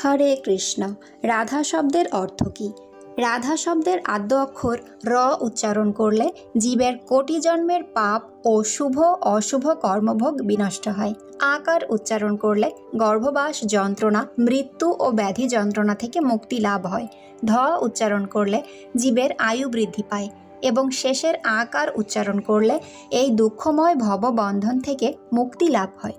হরে কৃষ্ণ। রাধা শব্দের অর্থ কী? রাধা শব্দের আদ্য অক্ষর র উচ্চারণ করলে জীবের কোটি জন্মের পাপ ও শুভ অশুভ কর্মভোগ বিনষ্ট হয়। আকার উচ্চারণ করলে গর্ভবাস যন্ত্রণা, মৃত্যু ও ব্যাধি যন্ত্রণা থেকে মুক্তি লাভ হয়। ধ উচ্চারণ করলে জীবের আয়ু বৃদ্ধি পায় এবং শেষের আকার উচ্চারণ করলে এই দুঃখময় ভববন্ধন থেকে মুক্তি লাভ হয়।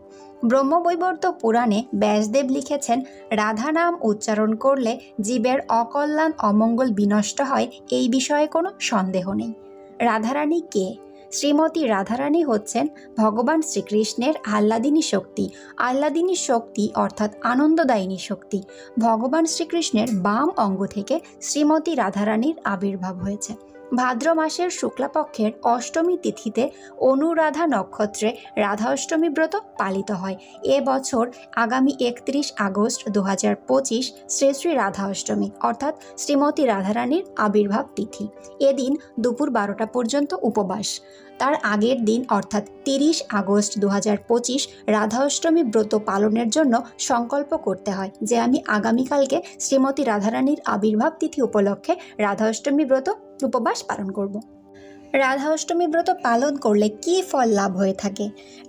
ব্রহ্মবৈবর্ত পুরাণে ব্যাসদেব লিখেছেন, রাধা নাম উচ্চারণ করলে জীবের অকল্যাণ অমঙ্গল বিনষ্ট হয়, এই বিষয়ে কোনো সন্দেহ নেই। রাধারানী কে? শ্রীমতী রাধারানী হচ্ছেন ভগবান শ্রীকৃষ্ণের আহ্লাদিনী শক্তি। আহ্লাদিনী শক্তি অর্থাৎ আনন্দদায়িনী শক্তি। ভগবান শ্রীকৃষ্ণের বাম অঙ্গ থেকে শ্রীমতী রাধারানীর আবির্ভাব হয়েছে। ভাদ্র মাসের শুক্লাপক্ষের অষ্টমী তিথিতে অনুরাধা নক্ষত্রে রাধা অষ্টমী ব্রত পালিত হয়। এবছর আগামী 31 আগস্ট 2025 শ্রী শ্রী রাধা অষ্টমী অর্থাৎ শ্রীমতী রাধারানীর আবির্ভাব তিথি। এদিন দুপুর 12টা পর্যন্ত উপবাস। তার আগের দিন অর্থাৎ 30 আগস্ট 2025 রাধা অষ্টমী ব্রত পালনের জন্য সংকল্প করতে হয় যে আমি আগামীকালকে শ্রীমতী রাধারানীর আবির্ভাব তিথি উপলক্ষে রাধা অষ্টমী ব্রত উপবাস পালন করব। রাধা অষ্টমী ব্রত পালন করলে কী ফল লাভ হয়ে থাকে?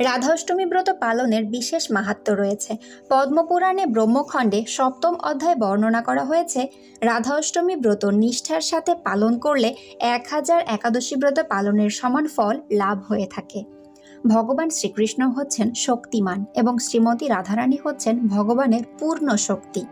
রাধা অষ্টমী ব্রত পালনের বিশেষ মাহাত্ম্য রয়েছে। পদ্মপুরাণে ব্রহ্মখণ্ডে 7ম অধ্যায়ে বর্ণনা করা হয়েছে, রাধা অষ্টমী ব্রত নিষ্ঠার সাথে পালন করলে 1000 একাদশী ব্রত পালনের সমান ফল লাভ হয়ে থাকে। ভগবান শ্রীকৃষ্ণ হচ্ছেন শক্তিমান এবং শ্রীমতী রাধারানী হচ্ছেন ভগবানের পূর্ণ শক্তি।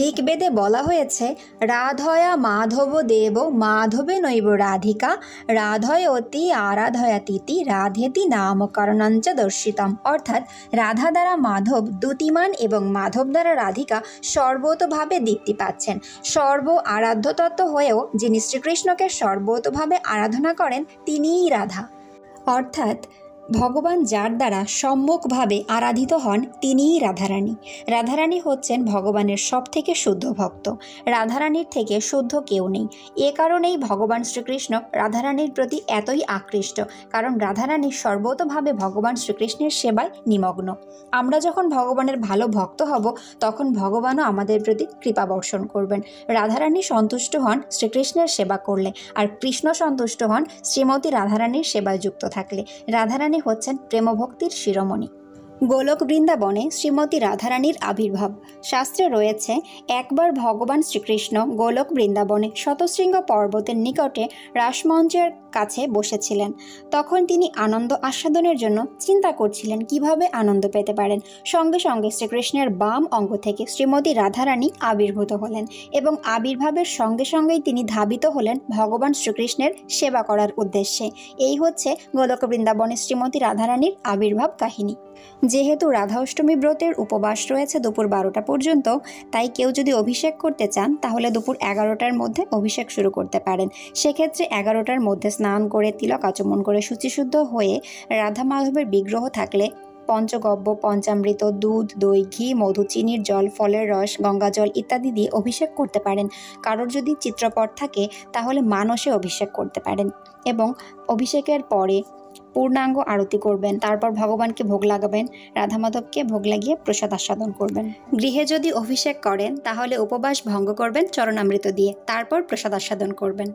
ঋগ্বেদে বলা হয়েছে, রাধয়া মাধব দেব মাধবে নৈব রাধিকা রাধয়তি আরাধয়াতিতি রাধেতি নামকরণঞ্চ দর্শিতম। অর্থাৎ রাধা দ্বারা মাধব দ্যুতিমান এবং মাধব দ্বারা রাধিকা সর্বতভাবে দীপ্তি পাচ্ছেন। সর্ব আরাধ্য তত্ত্ব হয়েও যিনি শ্রীকৃষ্ণকে সর্বতভাবে আরাধনা করেন তিনিই রাধা। অর্থাৎ ভগবান যার দ্বারা সম্যকভাবে আরাধিত হন তিনিই রাধারানী। রাধারানী হচ্ছেন ভগবানের সব থেকে শুদ্ধ ভক্ত। রাধারানীর থেকে শুদ্ধ কেউ নেই। এ কারণেই ভগবান শ্রীকৃষ্ণ রাধারানীর প্রতি এতই আকৃষ্ট, কারণ রাধারানী সর্বতভাবে ভগবান শ্রীকৃষ্ণের সেবায় নিমগ্ন। আমরা যখন ভগবানের ভালো ভক্ত হব তখন ভগবানও আমাদের প্রতি কৃপা বর্ষণ করবেন। রাধারানী সন্তুষ্ট হন শ্রীকৃষ্ণের সেবা করলে, আর কৃষ্ণ সন্তুষ্ট হন শ্রীমতী রাধারানীর সেবায় যুক্ত থাকলে। রাধারানী হচ্ছেন প্রেমভক্তির শিরোমণি। গোলক বৃন্দাবনে শ্রীমতী রাধারানীর আবির্ভাব। শাস্ত্রে রয়েছে, একবার ভগবান শ্রীকৃষ্ণ গোলক বৃন্দাবনে শতশৃঙ্গ পর্বতের নিকটে রাসমঞ্চের কাছে বসেছিলেন। তখন তিনি আনন্দ আস্বাদনের জন্য চিন্তা করছিলেন কিভাবে আনন্দ পেতে পারেন। সঙ্গে সঙ্গে শ্রীকৃষ্ণের বাম অঙ্গ থেকে শ্রীমতী রাধারানী আবির্ভূত হলেন এবং আবির্ভাবের সঙ্গে সঙ্গেই তিনি ধাবিত হলেন ভগবান শ্রীকৃষ্ণের সেবা করার উদ্দেশ্যে। এই হচ্ছে গোলক বৃন্দাবনে শ্রীমতী রাধারানীর আবির্ভাব কাহিনী। যেহেতু রাধা অষ্টমী ব্রতের উপবাস রয়েছে দুপুর 12টা পর্যন্ত, তাই কেউ যদি অভিষেক করতে চান তাহলে দুপুর 11টার মধ্যে অভিষেক শুরু করতে পারেন। সেক্ষেত্রে 11টার মধ্যে স্নান করে তিলক আচমন করে শুচিশুদ্ধ হয়ে রাধা মাধবের বিগ্রহ থাকলে পঞ্চগব্য, পঞ্চামৃত, দুধ, দই, ঘি, মধু, চিনির জল, ফলের রস, গঙ্গা জল ইত্যাদি দিয়ে অভিষেক করতে পারেন। কারোর যদি চিত্রপট থাকে তাহলে মানসে অভিষেক করতে পারেন এবং অভিষেকের পরে পূর্ণাঙ্গ আরতি করবেন। তারপর ভগবানকে ভোগ লাগাবেন, রাধা মাধবকে ভোগ লাগিয়ে প্রসাদ আস্বাদন করবেন। গৃহে যদি অভিষেক করেন তাহলে উপবাস ভঙ্গ করবেন চরণামৃত দিয়ে, তারপর প্রসাদ আস্বাদন করবেন।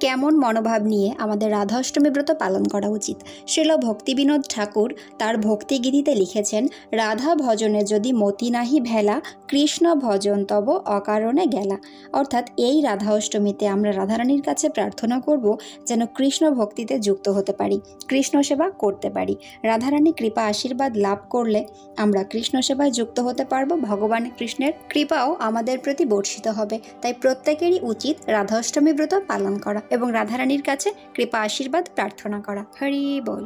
কেমন মনোভাব নিয়ে আমাদের রাধা অষ্টমী ব্রত পালন করা উচিত? শ্রীল ভক্তিবিনোদ ঠাকুর তার ভক্তিগীতিতে লিখেছেন, রাধা ভজনে যদি মতি নাহি ভেলা কৃষ্ণ ভজন তব অকারণে গেলা। অর্থাৎ এই রাধা অষ্টমীতে আমরা রাধারানীর কাছে প্রার্থনা করব যেন কৃষ্ণ ভক্তিতে যুক্ত হতে পারি, কৃষ্ণ সেবা করতে পারি। রাধারানী কৃপা আশীর্বাদ লাভ করলে আমরা কৃষ্ণ সেবায় যুক্ত হতে পারবো। ভগবান কৃষ্ণের কৃপাও আমাদের প্রতি বর্ষিত হবে। তাই প্রত্যেকেরই উচিত রাধা অষ্টমী ব্রত পালন করা এবং রাধারানীর কাছে কৃপা আশীর্বাদ প্রার্থনা করা। হরি বল।